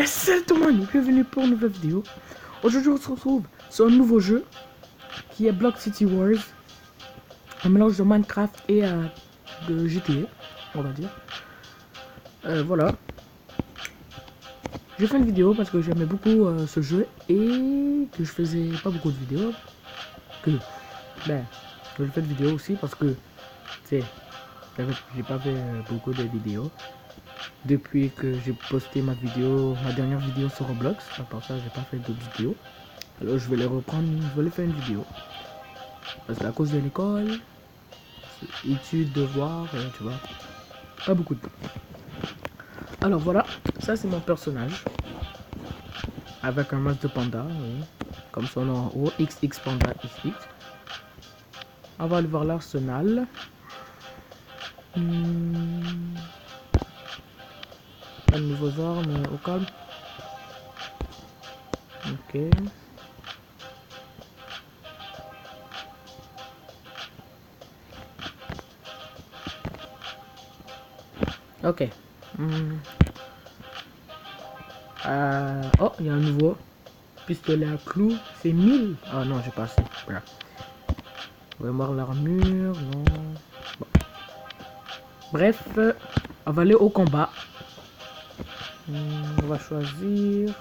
Salut tout le monde, bienvenue pour une nouvelle vidéo. Aujourd'hui on se retrouve sur un nouveau jeu qui est Block City Wars. Un mélange de Minecraft et de GTA, on va dire. Voilà. J'ai fait une vidéo parce que j'aimais beaucoup ce jeu et que je faisais pas beaucoup de vidéos. Que j'ai fait de vidéos aussi parce que j'ai pas fait beaucoup de vidéos. Depuis que j'ai posté ma dernière vidéo sur Roblox, à part ça j'ai pas fait d'autres vidéos. Alors je vais les reprendre, je vais les faire une vidéo. Parce que à cause de l'école, études, devoirs, tu vois, pas beaucoup de temps. Alors voilà, ça c'est mon personnage. Avec un masque de panda, oui. Comme son nom en haut, XX Panda XX. On va aller voir l'arsenal. Pas de nouveaux armes, au calme. Ok. Ok. Oh, il y a un nouveau pistolet à clous. C'est 1000. Ah non, j'ai pas assez. Voilà. On va voir l'armure. Non. Bon. Bref, on va aller au combat. On va choisir.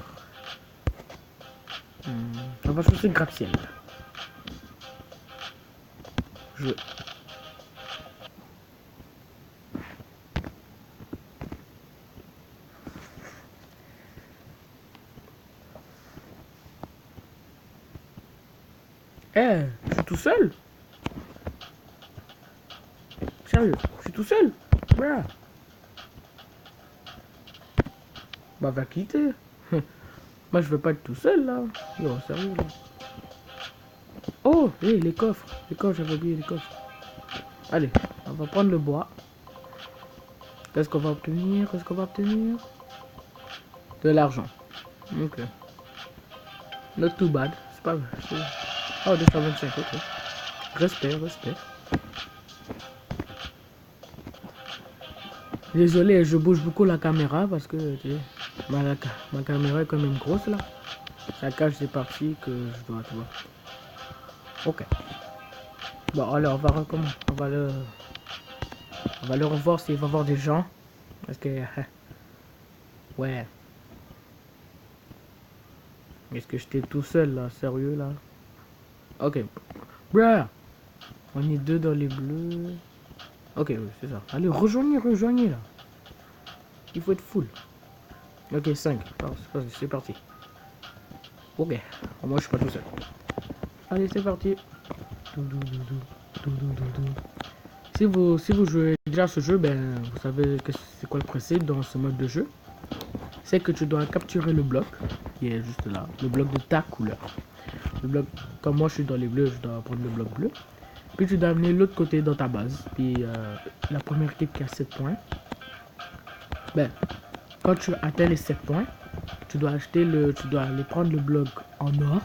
On va choisir gratte-ciel. Je. Je suis tout seul. Sérieux, je suis tout seul. Voilà. Bah va quitter. Moi je veux pas être tout seul là. Yo, sérieux là. Oh, hey, les coffres. Les coffres, j'avais oublié les coffres. Allez, on va prendre le bois. Qu'est-ce qu'on va obtenir? Qu'est-ce qu'on va obtenir? De l'argent. Ok. Not too bad. C'est pas... Oh, 225, ok. Respect, respect. Désolé, je bouge beaucoup la caméra parce que tu sais, ma caméra est quand même grosse là. Ça cache des parties que je dois, tu vois. Ok. Bon, alors on va recommencer. On va le revoir s'il va y avoir des gens. Parce que... ouais. Est-ce que j'étais tout seul là? Sérieux là? Ok. Bruh. On est deux dans les bleus. Ok, oui, c'est ça. Allez, rejoignez là. Il faut être full. Ok, 5. C'est parti. Ok. Moi, je suis pas tout seul. Allez, c'est parti. Si vous jouez déjà à ce jeu, ben, vous savez que c'est quoi le principe dans ce mode de jeu. C'est que tu dois capturer le bloc qui est juste là. Le bloc de ta couleur. Le bloc, comme moi, je suis dans les bleus, je dois prendre le bloc bleu. Puis tu dois amener l'autre côté dans ta base. Puis la première équipe qui a 7 points. Ben, quand tu atteins les 7 points, tu dois aller prendre le bloc en or.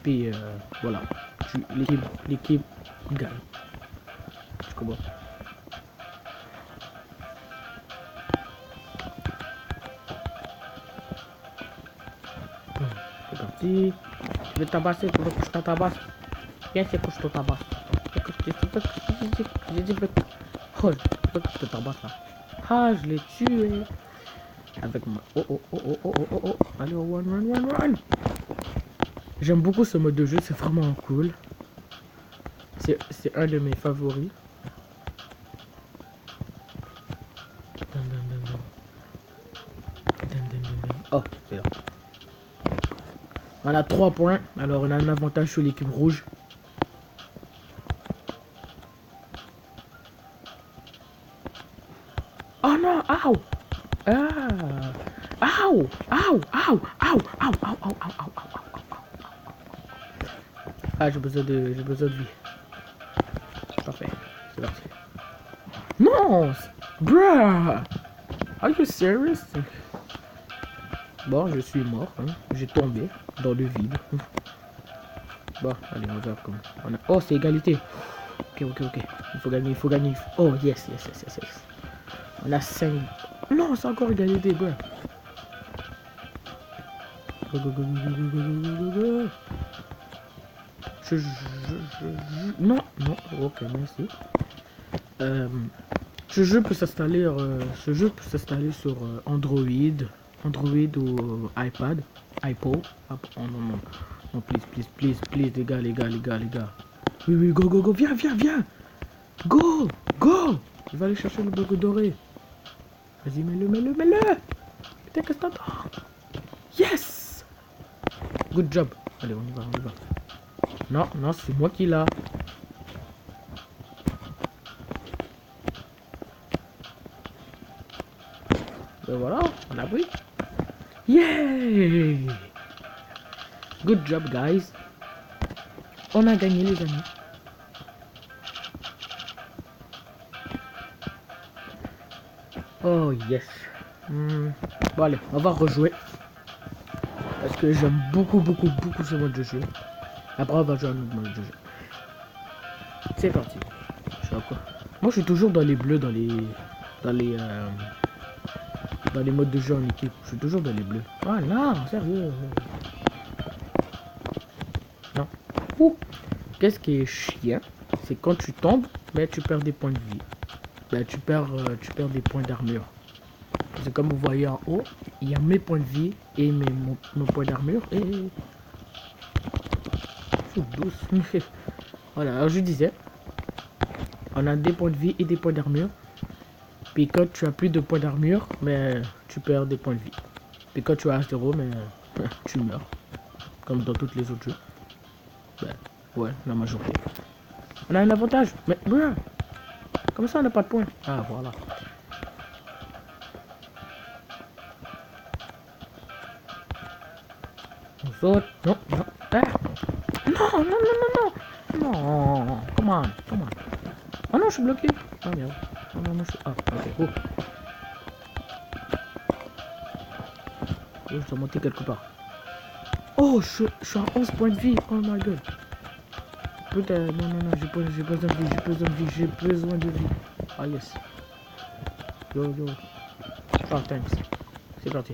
Puis voilà, l'équipe gagne. Tu comprends? C'est parti. Je vais tabasser pour que je te tabasse. Viens, c'est que je te tabasse. Oh, je veux que je te tabasse là. Ah, je l'ai tué. Avec moi. Oh. Allez, run. J'aime beaucoup ce mode de jeu, c'est vraiment cool. C'est un de mes favoris. Oh, c'est là. On a 3 points, alors on a un avantage sur l'équipe rouge. Oh non, ow! Ow! Ah, j'ai besoin de vie. Parfait, c'est parti. Non! Bruh! Are you serious? Bon, je suis mort, hein. J'ai tombé dans le vide. Bon, allez, on va comme... Oh, c'est égalité. Ok. Il faut gagner. Oh, yes. On a 5. Non, c'est encore égalité, bro. go. Non, ok, merci. Ce jeu peut s'installer sur Android ou iPad, iPod. Oh non, please, les gars. Oui, go, viens. Go. Il va aller chercher le bug doré. Vas-y, mets-le. Putain, qu'est-ce que t'attends? Yes! Good job. Allez, on y va. Non, c'est moi qui l'a. Et voilà, on a pris. Yeah! Good job, guys. On a gagné, les amis. Oh, yes. Bon, allez, on va rejouer. Parce que j'aime beaucoup ce mode de jeu. Après, on va jouer à un autre mode de jeu. C'est parti. Je sais pas quoi. Moi, je suis toujours dans les bleus, dans les modes de jeu en équipe. Je suis toujours dans les bleus. Ah non, sérieux. Non. Ouh. Qu'est-ce qui est chiant? C'est quand tu tombes, mais tu perds des points de vie. Ben, tu perds des points d'armure. C'est comme vous voyez en haut, il y a mes points de vie et mon points d'armure. Et douce. Voilà, alors je disais, on a des points de vie et des points d'armure. Puis quand tu as plus de points d'armure, mais tu perds des points de vie. Puis quand tu as 0, mais tu meurs. Comme dans tous les autres jeux. Ben, ouais, la majorité. On a un avantage. Mais, comme ça on n'a pas de points. Ah, voilà. On saute. Non. Ah. Non. Come on. Oh non, je suis bloqué. Oh merde. Oh non, je suis... Ah, ok. Je dois monter quelque part. Oh, je suis à 11 points de vie. Oh my god. Putain, non, j'ai besoin de vie. Ah, yes. Yo. Oh, thanks. C'est parti.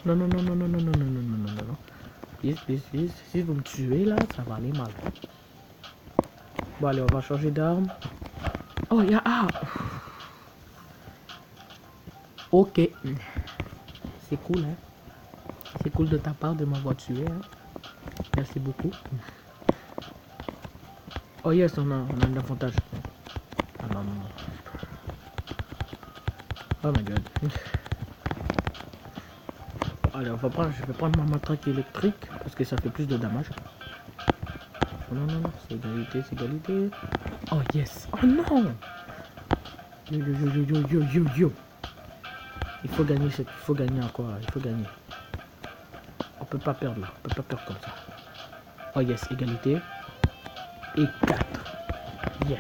Non. Please. Si vous me tuez là, ça va aller mal. Bon, allez, on va changer d'arme. Oh, il y a... Ah. Ok. C'est cool, hein. C'est cool de ta part de m'avoir tué, hein. Merci beaucoup. Oh yes, on a un avantage. Ah non. Oh my god. Allez, je vais prendre ma matraque électrique parce que ça fait plus de dommages. Oh non, c'est égalité. Oh yes. Oh non. Yo. Il faut gagner encore. Il faut gagner. On peut pas perdre là. On peut pas perdre comme ça. Oh yes, égalité. Et 4. Yeah.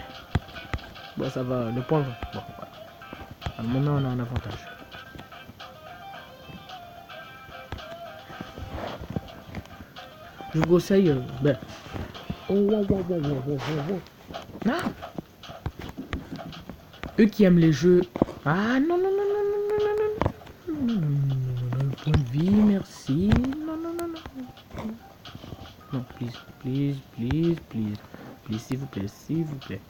Bon, ça va. Le point va. Bon, voilà. Alors maintenant, on a un avantage. Je vous conseille. Ben. Oh. Ah. Eux qui aiment les jeux. Ah non. Point de vie, merci. Non, please, s'il vous plaît.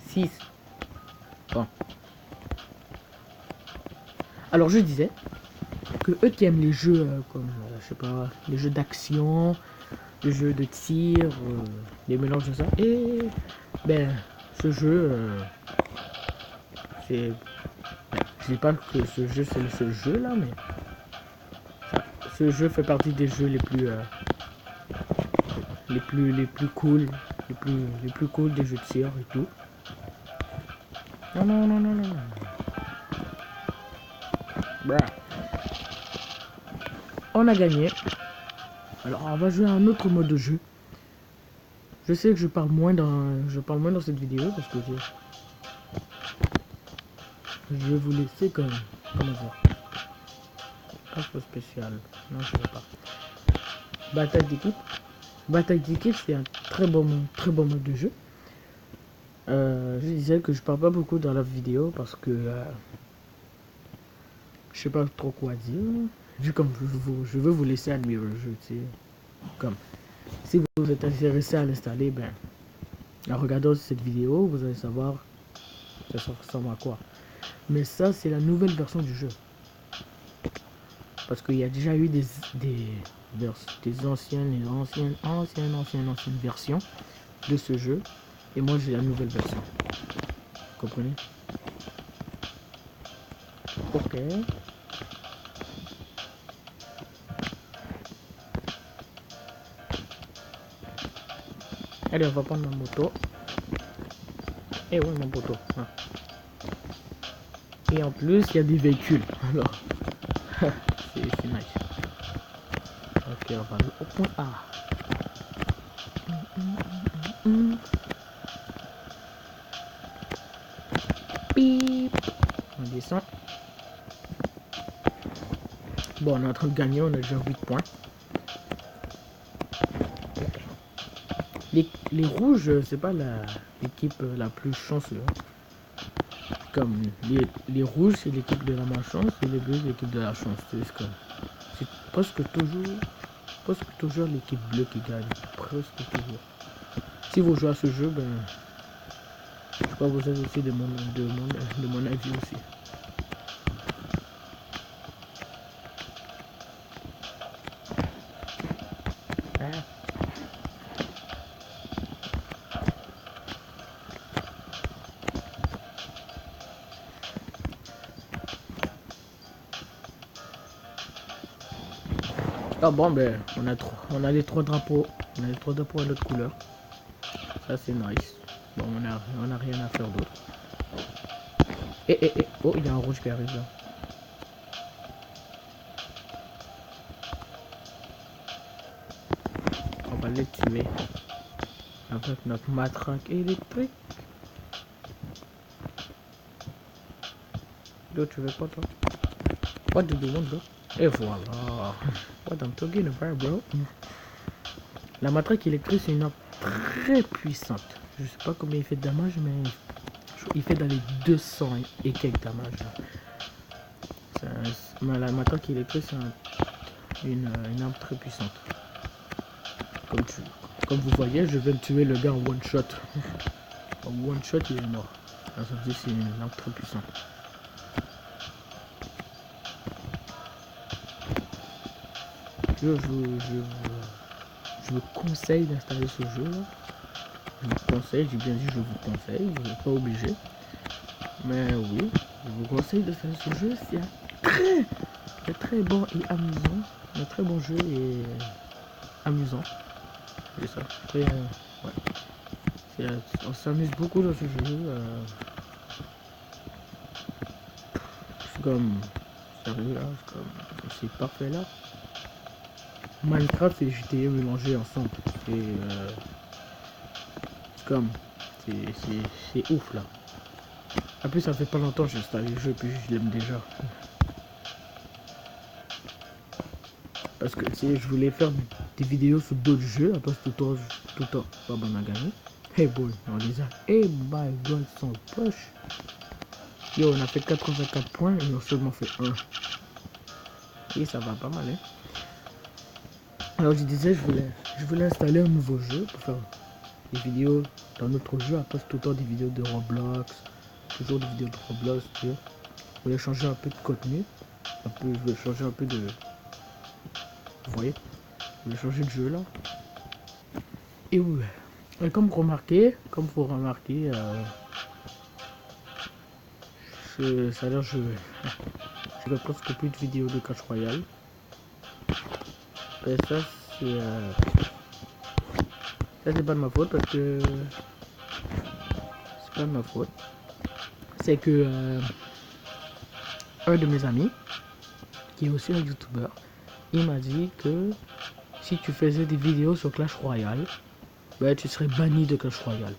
6. Bon. Alors, je disais que eux qui aiment les jeux comme, je sais pas, les jeux d'action, les jeux de tir, les mélanges de ça, et ben, ce jeu, c'est... Je dis pas que ce jeu c'est le seul jeu là, mais ce jeu fait partie des jeux les plus cool, les plus cool des jeux de tir et tout. Non. Bra. On a gagné. Alors on va jouer à un autre mode de jeu. Je sais que je parle moins dans cette vidéo parce que je vais vous laisser comment ça. Info spéciale. Non, je sais pas. Bataille d'équipe, c'est un très bon mode de jeu. Je disais que je parle pas beaucoup dans la vidéo parce que sais pas trop quoi dire. Vu comme je veux vous laisser admirer le jeu, tu sais. Comme, si vous êtes intéressé à l'installer, ben, en regardant cette vidéo, vous allez savoir ça ressemble à quoi. Mais ça, c'est la nouvelle version du jeu. Parce qu'il y a déjà eu des anciennes versions de ce jeu. Et moi, j'ai la nouvelle version. Vous comprenez? Ok. Allez, on va prendre ma moto. Et ouais, mon poteau. Ah. Et en plus, il y a des véhicules. Alors, c'est nice. Ok, on va aller au point A. Bip. On descend. Bon, on est en train de gagner, on a déjà 8 points. Les rouges, c'est pas l'équipe la plus chanceuse. Comme les rouges, c'est l'équipe de la malchance et les bleus, c'est l'équipe de la chance. C'est presque toujours l'équipe bleue qui gagne. Presque toujours. Si vous jouez à ce jeu, ben, je crois que vous avez aussi de mon avis aussi. Ah bon, ben on a les trois drapeaux, à notre couleur. Ça c'est nice. Bon, on a rien à faire d'autre. Oh, il y a un rouge qui arrive là. On va les tuer avec notre matraque électrique. Yo, tu veux pas toi? What do you want, bro? Et voilà. What I'm talking about, bro? La matraque électrique, c'est une arme très puissante. Je sais pas combien il fait de damage, mais il fait dans les 200 et quelques damage. La matraque électrique, c'est une arme très puissante. Comme vous voyez, je vais tuer le gars en one shot. En one shot, il est mort. Ça veut dire que c'est une arme très puissante. Je vous conseille d'installer ce jeu là. Je vous conseille, j'ai bien dit je vous conseille, vous n'êtes pas obligé. Mais oui, je vous conseille d'installer ce jeu, c'est très bon et amusant. Un très bon jeu et amusant. C'est ça. Très, ouais. On s'amuse beaucoup dans ce jeu. C'est comme. Sérieux là, c'est parfait là. Minecraft et GTA mélangés ensemble. C'est ouf là. En plus, ça fait pas longtemps que j'ai installé le jeu, puis je l'aime déjà. Parce que tu sais, je voulais faire des vidéos sur d'autres jeux, après tout le temps, pas bon à gagner. Hey boy, on les a. Hey my god, son poche. Yo, on a fait 84 points et on a seulement fait 1. Et ça va pas mal, hein. Alors je disais, je voulais installer un nouveau jeu pour faire des vidéos dans notre jeu, après tout le temps des vidéos de Roblox, toujours des vidéos de Roblox, tu vois. Je voulais changer un peu de contenu, je voulais changer un peu de, vous voyez, je voulais changer de jeu là. Et ouais, et comme vous remarquez, ça a l'air je fais presque plus de vidéos de Clash Royale. Et ça c'est pas de ma faute parce que c'est pas de ma faute. C'est que un de mes amis, qui est aussi un youtubeur, il m'a dit que si tu faisais des vidéos sur Clash Royale, ben, tu serais banni de Clash Royale.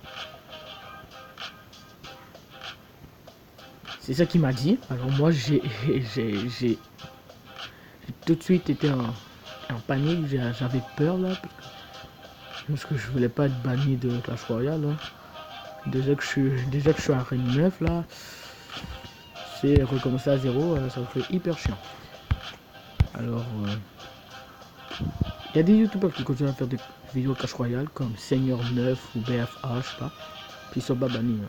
C'est ça qu'il m'a dit. Alors moi j'ai tout de suite été en panique, j'avais peur là. Parce que je voulais pas être banni de Clash Royale. Hein. Déjà que je suis à Reine 9 là. recommencer à zéro, ça vous fait hyper chiant. Alors, il y a des youtubeurs qui continuent à faire des vidéos Clash Royale comme Seigneur 9 ou BFA, je sais pas. Puis ils sont pas bannis.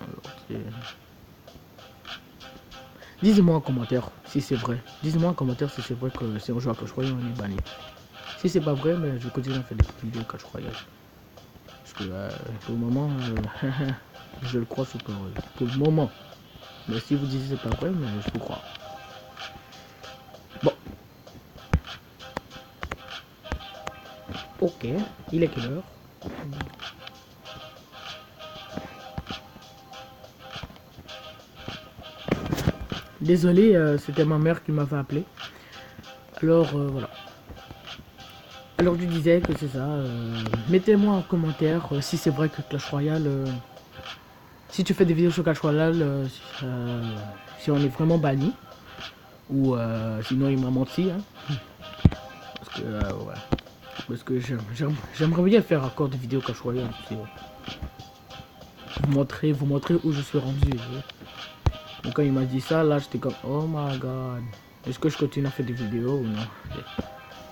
Dites-moi en commentaire si c'est vrai. Dites-moi en commentaire si c'est vrai que si on joue à Clash Royale, on est banni. Si c'est pas vrai, mais je continue à faire des vidéos Clash Royale. Parce que pour le moment, je le crois super vrai. Pour le moment. Mais si vous dites c'est pas vrai, mais je vous crois. Bon. Ok. Il est quelle heure? Désolé, c'était ma mère qui m'avait appelé. Alors voilà. Alors je disais que c'est ça. Mettez-moi en commentaire si c'est vrai que Clash Royale. Si tu fais des vidéos sur Clash Royale, si on est vraiment banni. Ou sinon il m'a menti. Hein. Parce que ouais. Parce que j'aimerais bien faire encore des vidéos Clash Royale. Vous montrer où je suis rendu. Et quand il m'a dit ça, là j'étais comme oh my god. Est-ce que je continue à faire des vidéos ou non?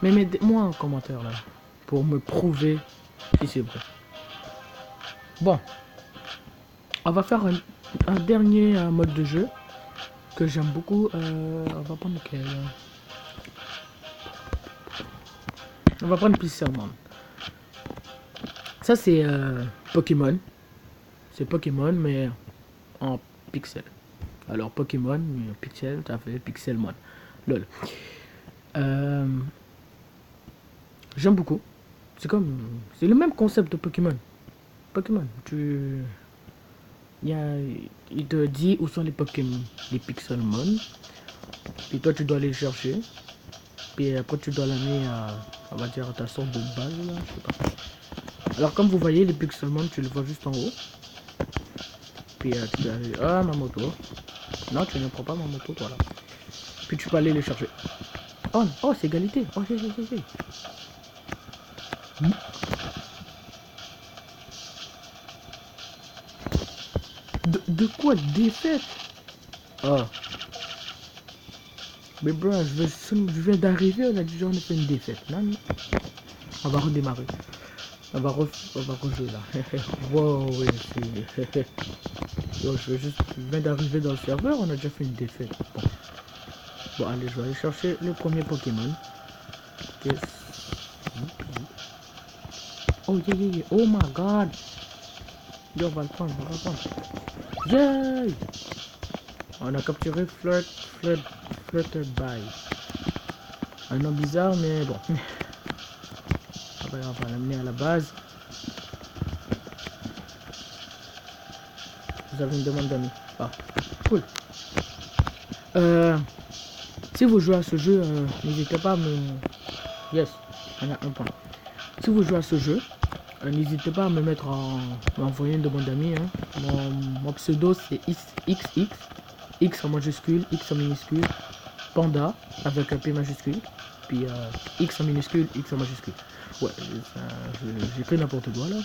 Mais mettez-moi en commentaire là. Pour me prouver si c'est vrai. Bon. On va faire un dernier mode de jeu. Que j'aime beaucoup. On va prendre lequel? On va prendre Pixelmon. Ça c'est Pokémon. C'est Pokémon mais en pixel. Alors Pokémon, pixel, ça fait Pixelmon. Lol. J'aime beaucoup. C'est le même concept de Pokémon. Pokémon, il te dit où sont les Pokémon, les Pixelmon. Et toi tu dois aller les chercher. Puis après tu dois l'amener à, on va dire, à ta sorte de base là, je sais pas. Alors comme vous voyez les Pixelmon, tu le vois juste en haut. Puis tu peux aller, ah ma moto. Non tu ne prends pas ma moto toi là. Puis tu peux aller les chercher. Oh, oh c'est égalité. Oh c'est. De quoi défaite? Oh. Mais bro, je viens d'arriver, on a déjà fait une défaite. Non. On va redémarrer. On va rejouer là. Wow, oui, c'est... je viens d'arriver dans le serveur, on a déjà fait une défaite. Bon, allez, je vais aller chercher le premier Pokémon. Oh, yeah. Oh my god. Yo, on va le prendre, Yay! On a capturé Flutterby. Un nom bizarre, mais bon. Après, on va l'amener à la base. Vous avez une demande d'amis. Ah, cool. Si vous jouez à ce jeu, n'hésitez pas à me... Yes, on a un point. Si vous jouez à ce jeu, n'hésitez pas à me mettre m'envoyer une demande d'amis. Hein. Mon pseudo c'est XX. X en majuscule, X en minuscule, Panda avec un P majuscule, puis X en minuscule, X en majuscule. Ouais, j'ai fait n'importe quoi là.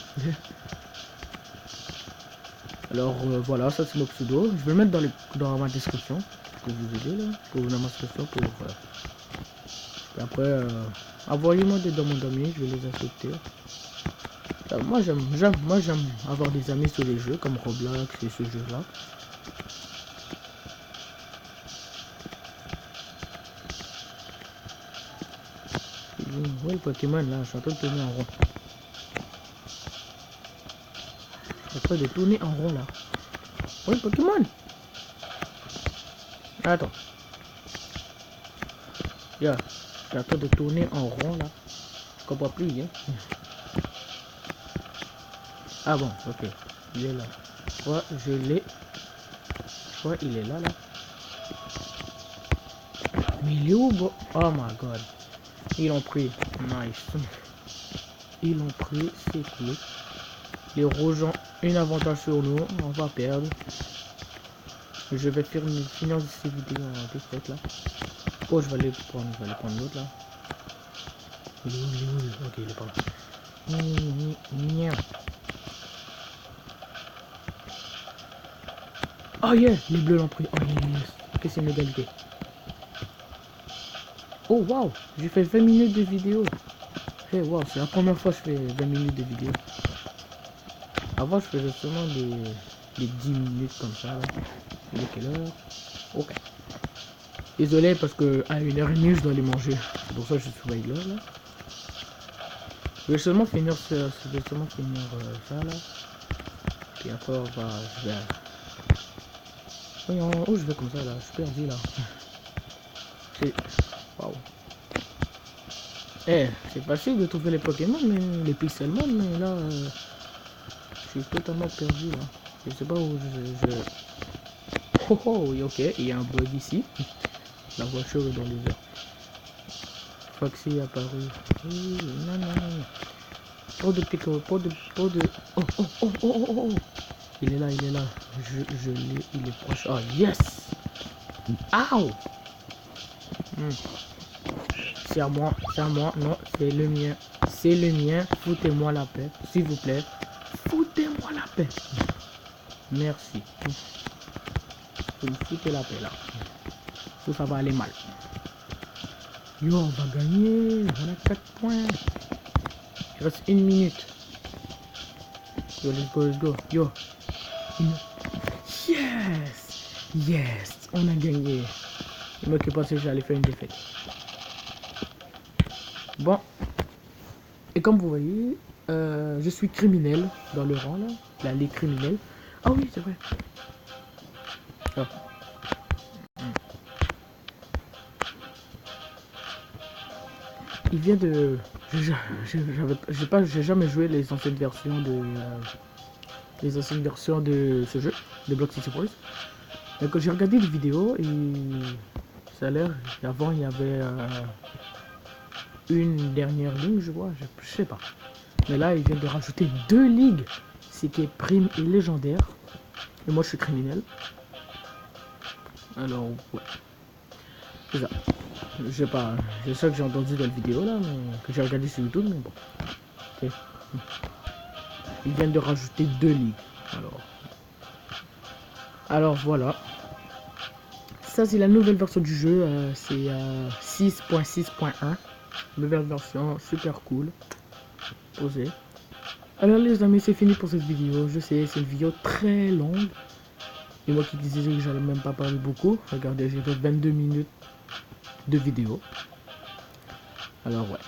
Alors voilà, ça c'est mon pseudo. Je vais le mettre dans ma description pour vous aider là, pour dans ma description pour. Et après, envoyez-moi des demandes d'amis, je vais les accepter. Moi j'aime avoir des amis sur les jeux comme Roblox et ce jeu là. Ouais, le Pokémon là, je suis en train de tourner en rond. Je suis en train de tourner en rond là. Ouais, le Pokémon. Attends. Yeah, je suis en train de tourner en rond là. Je comprends plus, hein. Ah bon, ok. Il est là. Ouais, je l'ai. Ouais, il est là là. Mais il est où, bro? Oh my god. Ils l'ont pris. Nice. Ils l'ont pris, c'est cool. Les rouges ont une avantage sur nous. On va perdre. Je vais finir cette vidéo en défaite là. Oh, je vais aller prendre l'autre là. Il est où? Ok, il est pas là. Oh yeah, les bleus l'ont pris. Oh yes. que c'est une égalité. Oh waouh, j'ai fait 20 minutes de vidéo. Hey, waouh, c'est la première fois que je fais 20 minutes de vidéo. Avant, je faisais seulement des 10 minutes comme ça. Là. Il est quelle heure? Ok. Désolé parce que à 1h30 je dois aller manger. C'est pour ça que je surveille l'heure là. Je vais seulement finir ça, ça là. Puis après on va. Je vais. Voyons, où je vais comme ça là? Je suis perdu là. C'est. Waouh. Eh, c'est facile de trouver les Pokémon, mais les Pixelmon, mais là. Je suis totalement perdu là. Je sais pas où je... Oh oh, ok, il y a un bug ici. La voiture est dans les airs. Foxy est apparu. Non, non, non. Trop de pico, trop de... Oh, oh, oh, oh, oh, oh. Il est là, il est là. Je l'ai, il est proche. Oh, yes. Ow. C'est à moi, non, c'est le mien. C'est le mien, foutez-moi la paix, s'il vous plaît. Foutez-moi la paix. Merci. Vous me foutez la paix là. Tout ça va aller mal. Yo, on va gagner. On a 4 points. Il reste 1 minute. Yo, let's go, let's go. Yo. Yes. Yes. On a gagné. Je me suis pensé que j'allais faire une défaite. Bon. Et comme vous voyez, je suis criminel dans le rang là. La ligue criminelle. Ah oui, c'est vrai. Oh. Il vient de... J'ai jamais joué les anciennes versions de ce jeu, de Block City Boys. Mais quand j'ai regardé des vidéos, et ça a l'air... Avant, il y avait une dernière ligne, je vois, je sais pas. Mais là, il vient de rajouter 2 ligues. C'était prime et légendaire. Et moi, je suis criminel. Alors, ouais. C'est ça. Je sais pas, c'est ça que j'ai entendu dans la vidéo là, mais que j'ai regardé sur YouTube, mais bon. Okay. Ils viennent de rajouter 2 ligues. Alors voilà. Ça c'est la nouvelle version du jeu, c'est 6.6.1. Nouvelle version, super cool. Posé. Alors les amis, c'est fini pour cette vidéo. Je sais, c'est une vidéo très longue. Et moi qui disais que j'allais même pas parler beaucoup. Regardez, j'ai fait 22 minutes de vidéo. Alors ouais.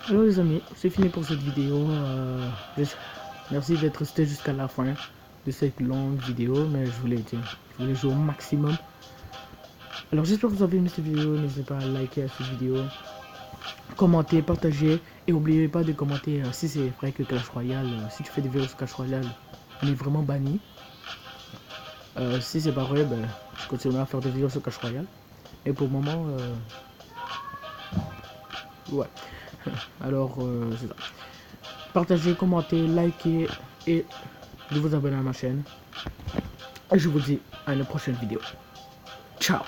Alors les amis, c'est fini pour cette vidéo. Merci d'être resté jusqu'à la fin de cette longue vidéo, mais je voulais jouer au maximum. Alors j'espère que vous avez aimé cette vidéo. N'hésitez pas à liker cette vidéo, commenter, partager, et n'oubliez pas de commenter si c'est vrai que Clash Royale, si tu fais des vidéos sur Clash Royale, on est vraiment banni. Si c'est pas vrai, ben, je continuerai à faire des vidéos sur Clash Royale. Et pour le moment, ouais. Alors, c'est ça. Partagez, commentez, likez et de vous abonner à ma chaîne. Et je vous dis à une prochaine vidéo. Ciao.